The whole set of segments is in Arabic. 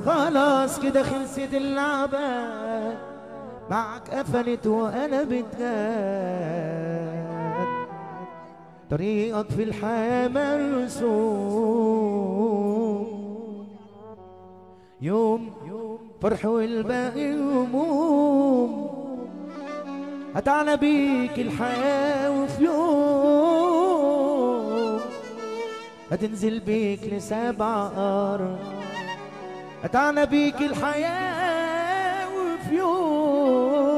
خلاص كده خلصت اللعبة معك قفلت وانا بتغاد. طريقك في الحياة مرسوم، يوم فرح والباقي هموم. هتعلى بيك الحياة وفي يوم هتنزل بيك لسبع أرض. هتعلى بيك الحياة وفي يوم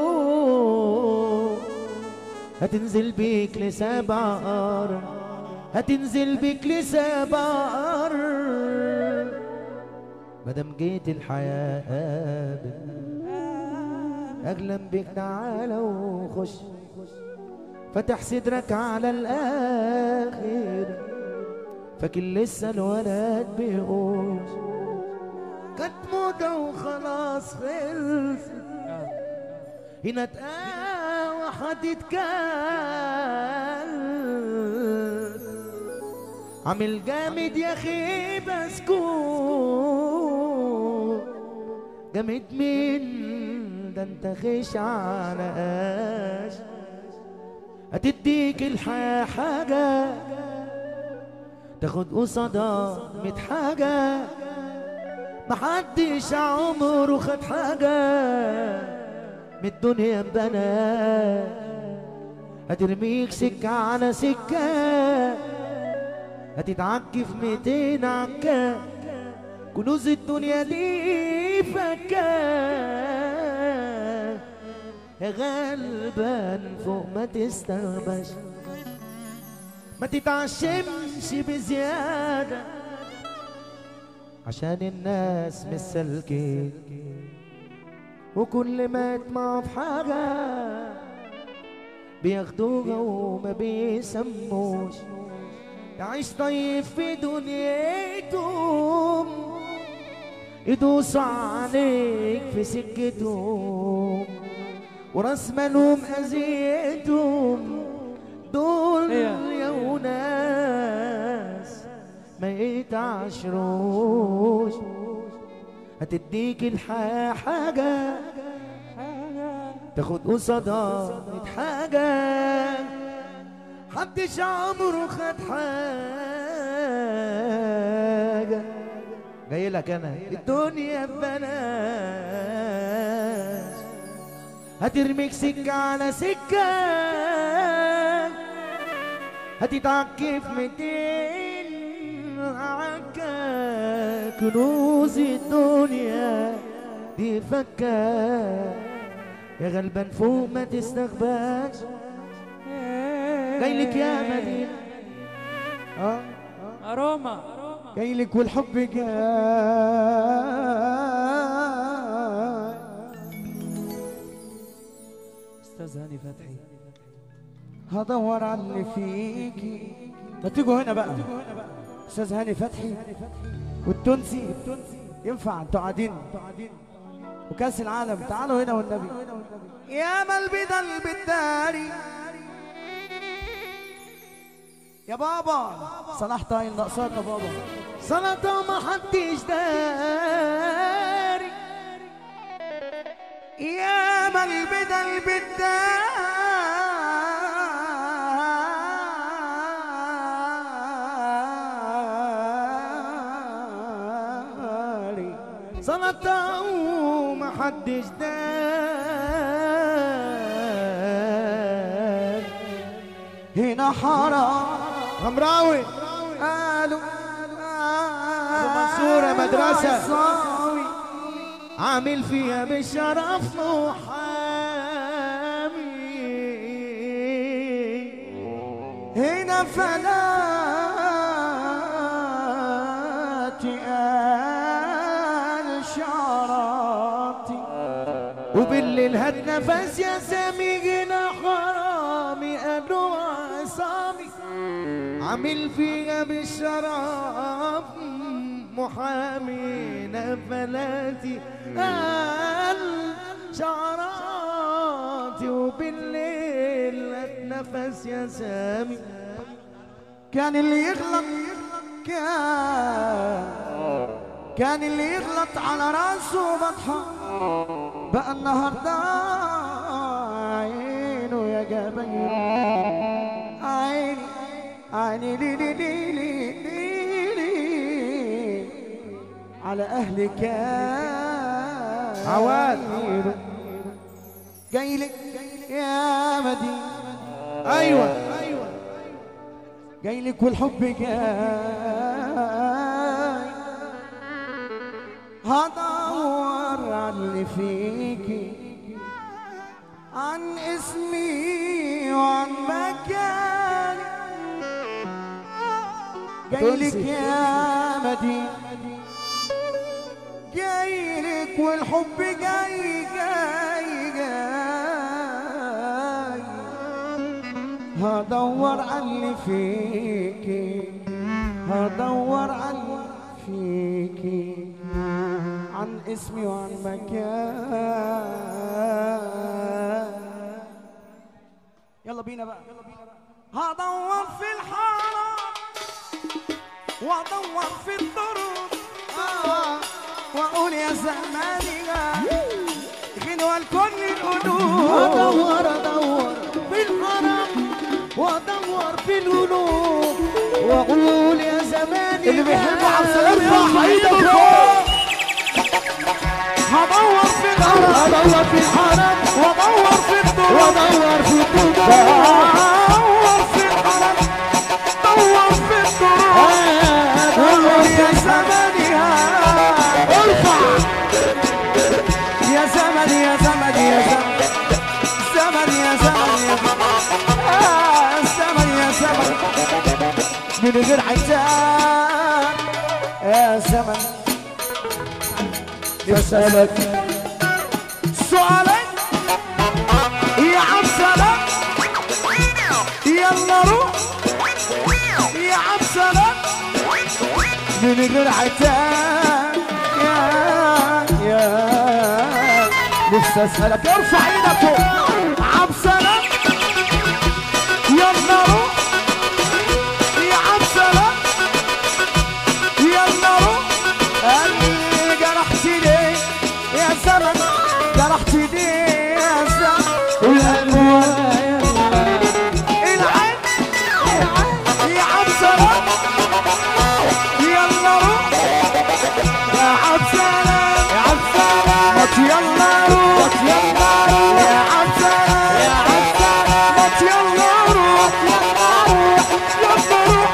هتنزل بيك لسبع أرض. هتنزل بيك لسبع أرض مادام جيت الحياة قابل. أغلى بيك تعالى وخش فتح صدرك على الآخر. فاكر لسه الولد بيقوش كانت موضة وخلاص خلص. هنا تقاوى هتتكلم عامل جامد يا اخي بسكوت. جامد مين ده انت خش على قاش. هتديك الحياة حاجة تاخد قصادها 100 حاجة. محدش عمره خد حاجة من الدنيا ببنات. هترميك سكة على سكة هتتعكف 200 عكة. كنوز الدنيا دي فكة يا غلبان فوق ما تستغبش. ما تتعشمش بزيادة عشان الناس مش سالكين. وكل ما يطمعوا في حاجة بياخدوها وما بيسموش. تعيش طيب في دنيتهم يدوسوا عليك في سكتهم. وراس مالهم أذيتهم دول يا وناس ما يتعشروش. هتديك الحياة حاجة تاخد قصادها 100 حاجة. محدش عمره خد حاجة. جاي لك انا الدنيا ببلاش. هترميك سكة على سكة هتتعكف 200 عكا. كنوز الدنيا دي فكة يا غلبان فوق ما تستخباش. جايلك يا مدينة أروما جايلك والحب جاي. أستاذ هاني فتحي هدور على اللي فيكي. ما تيجوا هنا بقى استاذ هاني فتحي والتونسي ينفع انتوا قاعدين وكاس العالم. تعالوا هنا والنبي. يا ملبي ده البداري يا بابا صلاح طايل ناقصاك يا بابا. سلطة ما حدش داري. يا ملبي ده البداري. سلطة وما حدش داري. هنا حرام غمراوي قالوا منصورة مدرسة عامل فيها بالشرف محامي. هنا فلاتي قال شعراتي وبالليل هات نفس يا سامي جنا حرامي. قالوا عصامي عامل فيها بالشرف محامي. نفلاتي قال شعراتي وبالليل اتنفس يا سامي. كان اللي يغلط كان اللي يغلط على راسه بطحة، بقى النهارده عينه يا جبين، عيني عيني لي لي لي لي لي لي على أهلك يا عواد. جايلك يا مدينة، ايوه جايلك والحب جاي، هدور على اللي فيكي، عن اسمي وعن مكاني، جايلك يا مدينة، جايلك والحب جاي جاي جاي، هدور على اللي فيكي، هدور على اللي فيكي، عن اسمي وعن مكان. يلا بينا بقى، هدور في الحارة وادور في الطرق، واقول يا زماني غنوة لكل القلوب، ادور في الحرم وادور في القلوب، واقول يا زماني اللي بيحب عبد السلام يرفع ايده فوق. هدور في الحرم، ادور في الحرم وادور في الطرق، وادور في الطرق، دور في الحرم، دور في الطرق، واقول يا زماني ارفع يا زمن يا زمن يا زمن، زمن يا زمن يا زمن يا زمن، من غير عتاب يا زمن. بسألك سؤالك يا عبد السلام، يلا روح يا عبد السلام، من غير عتاب يا نفسي اسالك، ارفع ايدك فوق. عبد السلام يلا روح يا عبد السلام، يلا روح. قلبي جرحتي ليه يا زمن، جرحتي ليه يا زمن، والقلب العين يا عبد السلام، يلا روح يا عبد السلام، يا عبد السلام، مات يلا روح يلا روح يا عبد السلام، يا عبد السلام، مات يلا روح يلا روح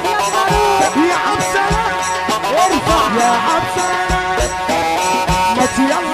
يلا روح يا عبد السلام، ارفع يا عبد السلام، مات يلا